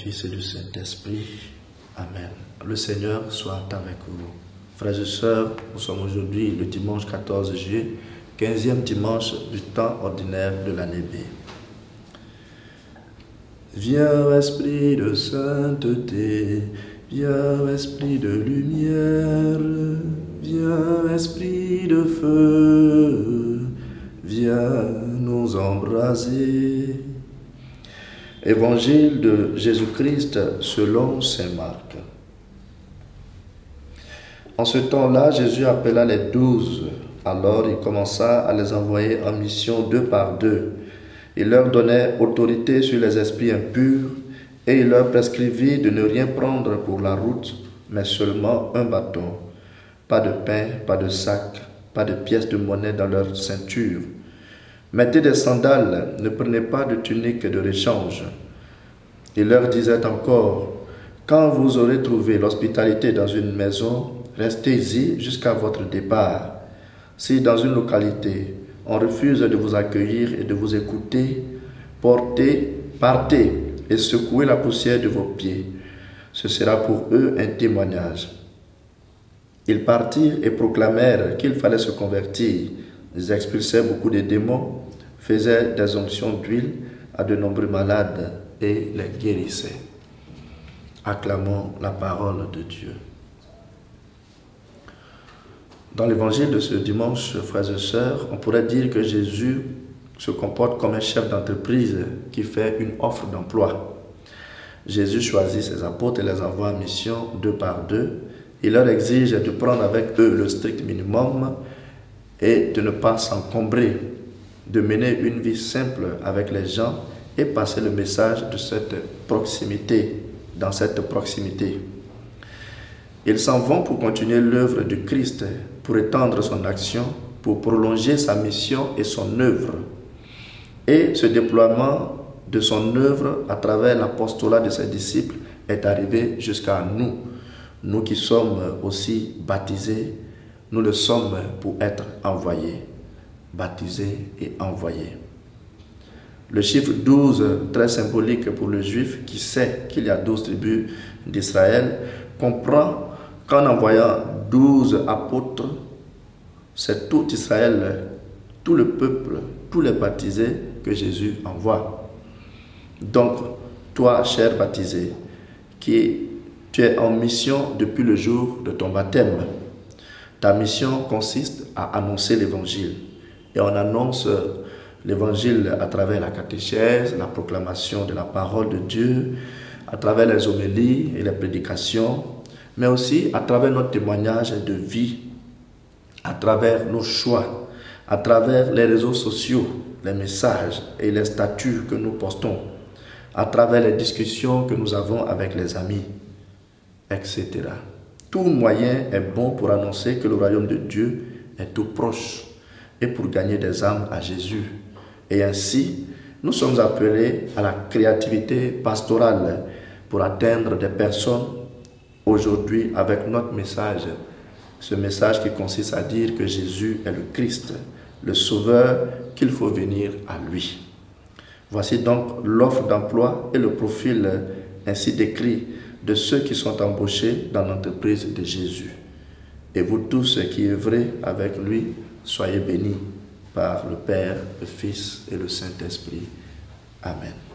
Fils et du Saint-Esprit. Amen. Le Seigneur soit avec vous. Frères et sœurs, nous sommes aujourd'hui le dimanche 14 juillet, 15e dimanche du temps ordinaire de l'année B. Viens, Esprit de sainteté, viens, Esprit de lumière, viens, Esprit de feu, viens nous embraser. Évangile de Jésus-Christ selon saint Marc. En ce temps-là, Jésus appela les 12. Alors il commença à les envoyer en mission 2 par 2. Il leur donnait autorité sur les esprits impurs et il leur prescrivit de ne rien prendre pour la route, mais seulement un bâton. Pas de pain, pas de sac, pas de pièces de monnaie dans leur ceinture. Mettez des sandales, ne prenez pas de tunique de rechange. Il leur disait encore, quand vous aurez trouvé l'hospitalité dans une maison, restez-y jusqu'à votre départ. Si dans une localité, on refuse de vous accueillir et de vous écouter, partez et secouez la poussière de vos pieds. Ce sera pour eux un témoignage. Ils partirent et proclamèrent qu'il fallait se convertir. Ils expulsaient beaucoup de démons, faisaient des onctions d'huile à de nombreux malades et les guérissaient. Acclamons la parole de Dieu. Dans l'évangile de ce dimanche, frères et sœurs, on pourrait dire que Jésus se comporte comme un chef d'entreprise qui fait une offre d'emploi. Jésus choisit ses apôtres et les envoie en mission 2 par 2. Il leur exige de prendre avec eux le strict minimum et de ne pas s'encombrer, de mener une vie simple avec les gens et passer le message de cette proximité, dans cette proximité. Ils s'en vont pour continuer l'œuvre du Christ, pour étendre son action, pour prolonger sa mission et son œuvre. Et ce déploiement de son œuvre à travers l'apostolat de ses disciples est arrivé jusqu'à nous. Nous qui sommes aussi baptisés, nous le sommes pour être envoyés, baptisés et envoyés. Le chiffre 12, très symbolique pour le juif qui sait qu'il y a 12 tribus d'Israël, comprend qu'en envoyant 12 apôtres, c'est tout Israël, tout le peuple, tous les baptisés que Jésus envoie. Donc, toi, cher baptisé, tu es en mission depuis le jour de ton baptême. Ta mission consiste à annoncer l'évangile. Et on annonce l'évangile à travers la catéchèse, la proclamation de la parole de Dieu, à travers les homélies et les prédications, mais aussi à travers notre témoignage de vie, à travers nos choix, à travers les réseaux sociaux, les messages et les statuts que nous postons, à travers les discussions que nous avons avec les amis, etc. Tout moyen est bon pour annoncer que le royaume de Dieu est tout proche et pour gagner des âmes à Jésus. Et ainsi, nous sommes appelés à la créativité pastorale pour atteindre des personnes aujourd'hui avec notre message. Ce message qui consiste à dire que Jésus est le Christ, le Sauveur, qu'il faut venir à lui. Voici donc l'offre d'emploi et le profil ainsi décrit de ceux qui sont embauchés dans l'entreprise de Jésus. Et vous tous qui œuvrez avec lui, soyez bénis par le Père, le Fils et le Saint-Esprit. Amen.